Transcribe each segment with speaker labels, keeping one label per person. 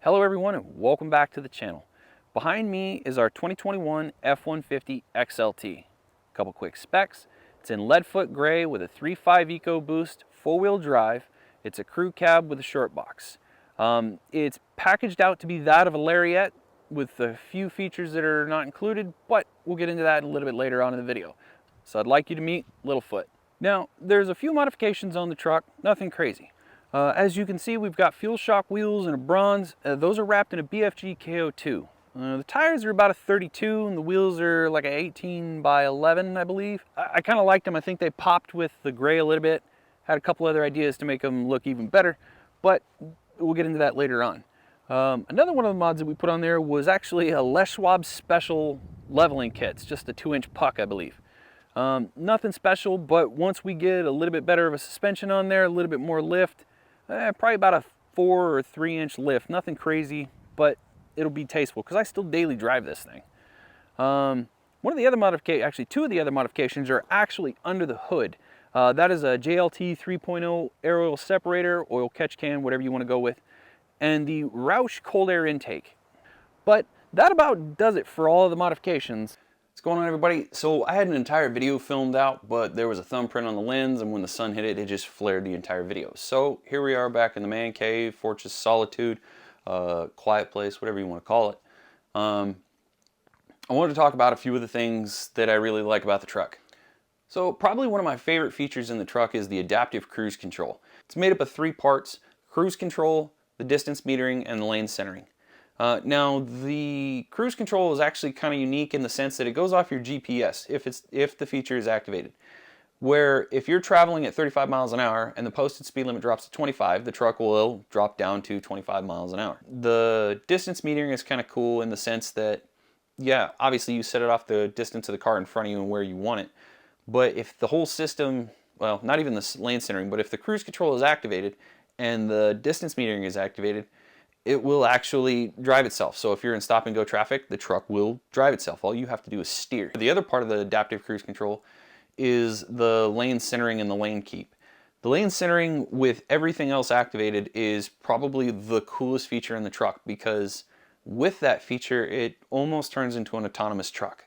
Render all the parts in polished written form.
Speaker 1: Hello everyone and welcome back to the channel. Behind me is our 2021 F-150 XLT. A couple quick specs. It's in lead foot gray with a 3.5 EcoBoost, four-wheel drive. It's a crew cab with a short box. It's packaged out to be that of a Lariat with a few features that are not included, but we'll get into that a little bit later on in the video. So I'd like you to meet Littlefoot. Now, there's a few modifications on the truck, nothing crazy. As you can see, we've got fuel shock wheels and a bronze. Those are wrapped in a BFG KO2. The tires are about a 32 and the wheels are like a 18 by 11, I believe. I kind of liked them. I think they popped with the gray a little bit. Had a couple other ideas to make them look even better, but we'll get into that later on. Another one of the mods that we put on there was actually a Les Schwab special leveling kit. It's just a 2-inch puck, I believe. Nothing special, but once we get a little bit better of a suspension on there, a little bit more lift, probably about a 4 or 3-inch lift. Nothing crazy, but it'll be tasteful because I still daily drive this thing. One of the other modifications, actually two of the other modifications are actually under the hood. That is a JLT 3.0 air oil separator, oil catch can, whatever you want to go with, and the Roush Cold air intake. But that about does it for all of the modifications. What's going on, everybody? So I had an entire video filmed out, but there was a thumbprint on the lens, and when the sun hit it, it just flared the entire video. So here we are back in the man cave, fortress solitude, quiet place, whatever you want to call it. I wanted to talk about a few of the things that I really like about the truck. So probably one of my favorite features in the truck is the adaptive cruise control. It's made up of 3 parts: cruise control, the distance metering, and the lane centering. Now, the cruise control is actually kind of unique in the sense that it goes off your GPS if the feature is activated. Where if you're traveling at 35 miles an hour and the posted speed limit drops to 25, the truck will drop down to 25 miles an hour. The distance metering is kind of cool in the sense that, yeah, obviously you set it off the distance of the car in front of you and where you want it. But if the whole system, well, not even the lane centering, but if the cruise control is activated and the distance metering is activated, it will actually drive itself. So if you're in stop and go traffic, the truck will drive itself. All you have to do is steer. The other part of the adaptive cruise control is the lane centering and the lane keep. The lane centering with everything else activated is probably the coolest feature in the truck, because with that feature, it almost turns into an autonomous truck.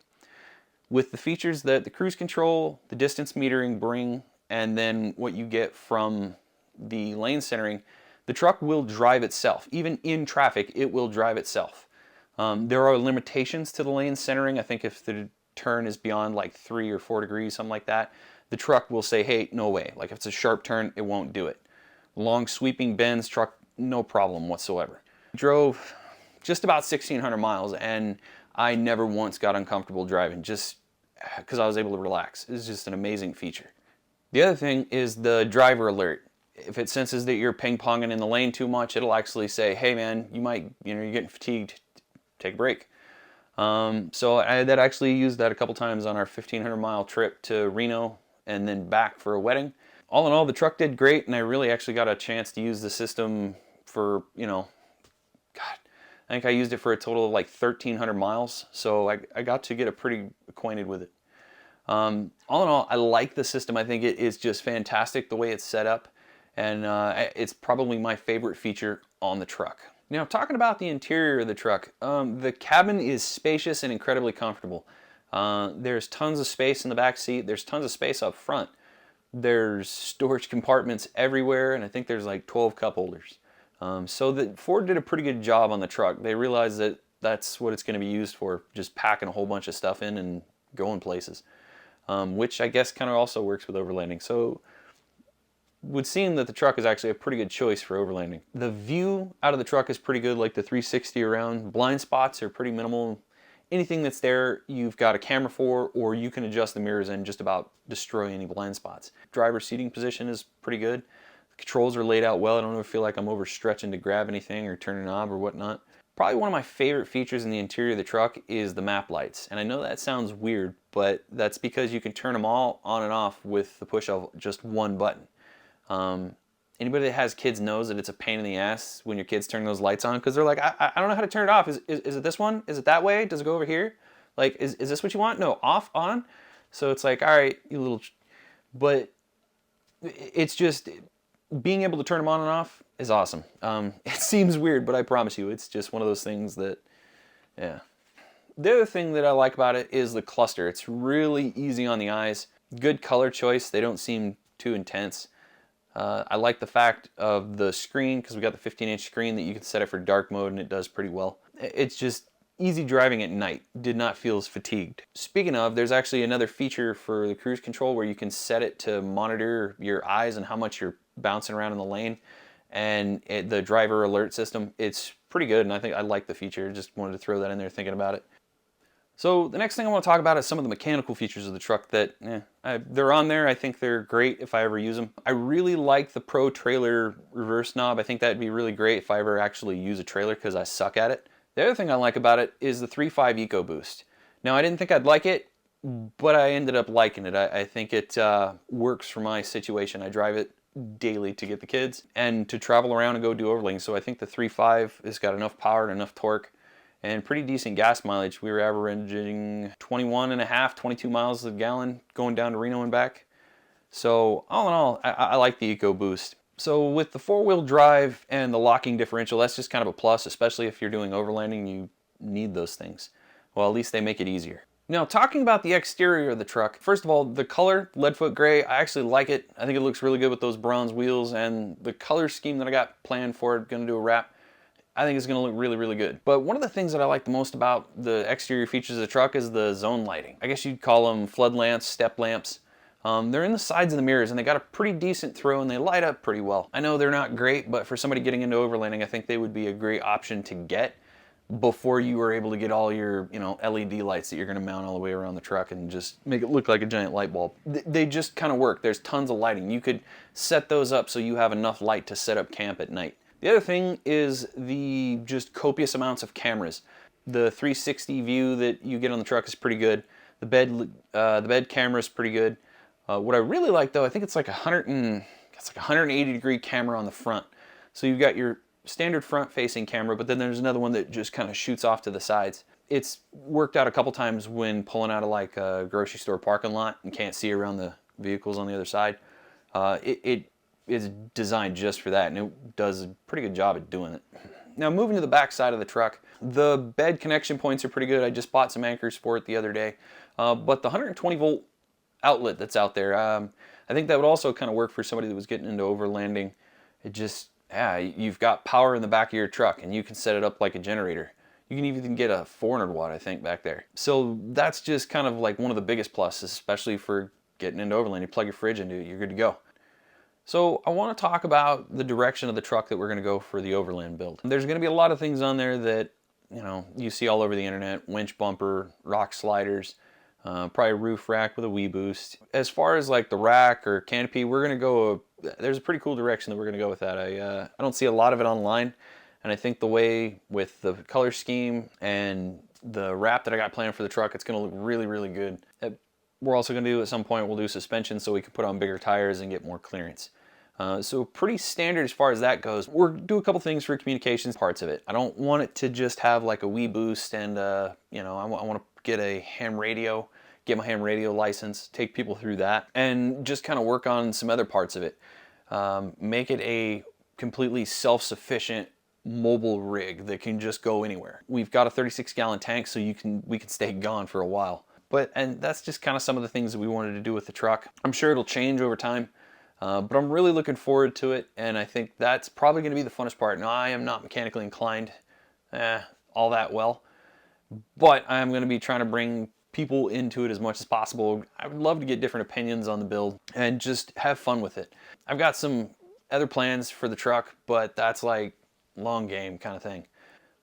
Speaker 1: With the features that the cruise control, the distance metering bring, and then what you get from the lane centering, the truck will drive itself. Even in traffic, it will drive itself. There are limitations to the lane centering. I think if the turn is beyond like 3 or 4 degrees, something like that, the truck will say, hey, no way. Like if it's a sharp turn, it won't do it. Long sweeping bends, truck, no problem whatsoever. I drove just about 1,600 miles and I never once got uncomfortable driving, just because I was able to relax. It's just an amazing feature. The other thing is the driver alert. If it senses that you're ping-ponging in the lane too much, it'll actually say, hey man, you're getting fatigued, take a break. So I had actually used that a couple times on our 1,500 mile trip to Reno and then back for a wedding. All in all, the truck did great, and I really actually got a chance to use the system for, God, I think I used it for a total of like 1,300 miles. So I got to get pretty acquainted with it. All in all, I like the system. I think it is just fantastic the way it's set up. And it's probably my favorite feature on the truck. Now, talking about the interior of the truck, the cabin is spacious and incredibly comfortable. There's tons of space in the back seat. There's tons of space up front. There's storage compartments everywhere, and I think there's like 12 cup holders. So Ford did a pretty good job on the truck. They realized that that's what it's going to be used for, just packing a whole bunch of stuff in and going places, which I guess kind of also works with overlanding. So would seem that the truck is actually a pretty good choice for overlanding. The view out of the truck is pretty good, like the 360 around. Blind spots are pretty minimal. Anything that's there, you've got a camera for, or you can adjust the mirrors and just about destroy any blind spots. Driver seating position is pretty good. The controls are laid out well. I don't ever feel like I'm overstretching to grab anything or turn a knob or whatnot. Probably one of my favorite features in the interior of the truck is the map lights. And I know that sounds weird, but that's because you can turn them all on and off with the push of just one button. Anybody that has kids knows that it's a pain in the ass when your kids turn those lights on, because they're like, I don't know how to turn it off. Is it this one? Is it that way? Does it go over here? Like, is this what you want? No, off, on. So it's like, all right, but it's just being able to turn them on and off is awesome. It seems weird, but I promise you, it's just one of those things that, yeah. The other thing that I like about it is the cluster. It's really easy on the eyes. Good color choice. They don't seem too intense. I like the fact of the screen, because we got the 15-inch screen that you can set it for dark mode and it does pretty well. It's just easy driving at night. Did not feel as fatigued. Speaking of, there's actually another feature for the cruise control where you can set it to monitor your eyes and how much you're bouncing around in the lane. And the driver alert system, it's pretty good, and I think I like the feature. Just wanted to throw that in there thinking about it. So the next thing I want to talk about is some of the mechanical features of the truck that, they're on there. I think they're great if I ever use them. I really like the Pro Trailer reverse knob. I think that'd be really great if I ever actually use a trailer, because I suck at it. The other thing I like about it is the 3.5 EcoBoost. Now, I didn't think I'd like it, but I ended up liking it. I think it works for my situation. I drive it daily to get the kids and to travel around and go do overlanding. So I think the 3.5 has got enough power and enough torque and pretty decent gas mileage. We were averaging 21.5, 22 miles a gallon going down to Reno and back. So all in all, I like the EcoBoost. So with the 4-wheel drive and the locking differential, that's just kind of a plus, especially if you're doing overlanding. You need those things. Well, at least they make it easier. Now, talking about the exterior of the truck, first of all, the color, leadfoot gray, I actually like it. I think it looks really good with those bronze wheels, and the color scheme that I got planned for it, gonna do a wrap, I think it's gonna look really, really good. But one of the things that I like the most about the exterior features of the truck is the zone lighting. I guess you'd call them flood lamps, step lamps. They're in the sides of the mirrors, and they got a pretty decent throw, and they light up pretty well. I know they're not great, but for somebody getting into overlanding, I think they would be a great option to get before you were able to get all your, LED lights that you're going to mount all the way around the truck and just make it look like a giant light bulb. They just kind of work. There's tons of lighting. You could set those up so you have enough light to set up camp at night. The other thing is the just copious amounts of cameras. The 360 view that you get on the truck is pretty good. The bed camera is pretty good. What I really like, though, I think it's like 180 degree camera on the front. So you've got your standard front-facing camera, but then there's another one that just kind of shoots off to the sides. It's worked out a couple times when pulling out of like a grocery store parking lot and can't see around the vehicles on the other side. It is designed just for that, and it does a pretty good job at doing it. Now, moving to the back side of the truck, the bed connection points are pretty good. I just bought some Anchor Sport the other day, but the 120 volt outlet that's out there, I think that would also kind of work for somebody that was getting into overlanding. It just, you've got power in the back of your truck, and you can set it up like a generator. You can even get a 400 watt, I think, back there. So that's just kind of like one of the biggest pluses, especially for getting into overland. You plug your fridge into it, you're good to go. So I want to talk about the direction of the truck that we're going to go for the overland build. There's going to be a lot of things on there that, you see all over the internet: winch bumper, rock sliders, probably a roof rack with a wee boost. As far as like the rack or canopy, we're going to go, there's a pretty cool direction that we're going to go with that. I don't see a lot of it online, and I think the way with the color scheme and the wrap that I got planned for the truck, it's going to look really, really good. We're also going to do, at some point, we'll do suspension so we can put on bigger tires and get more clearance. So pretty standard as far as that goes. We'll do a couple things for communications parts of it. I don't want it to just have like a wee boost and, I want to get a ham radio, get my ham radio license, take people through that, and just kind of work on some other parts of it. Make it a completely self-sufficient mobile rig that can just go anywhere. We've got a 36-gallon tank, so we can stay gone for a while. And that's just kind of some of the things that we wanted to do with the truck. I'm sure it'll change over time, but I'm really looking forward to it, and I think that's probably going to be the funnest part. Now, I am not mechanically inclined all that well, but I'm going to be trying to bring people into it as much as possible. I would love to get different opinions on the build and just have fun with it. I've got some other plans for the truck, but that's like long game kind of thing.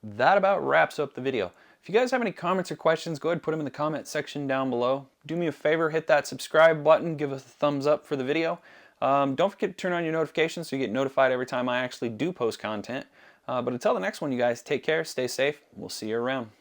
Speaker 1: That about wraps up the video. If you guys have any comments or questions, go ahead and put them in the comment section down below. Do me a favor, hit that subscribe button, give us a thumbs up for the video. Don't forget to turn on your notifications so you get notified every time I actually do post content. But until the next one, you guys, take care, stay safe, we'll see you around.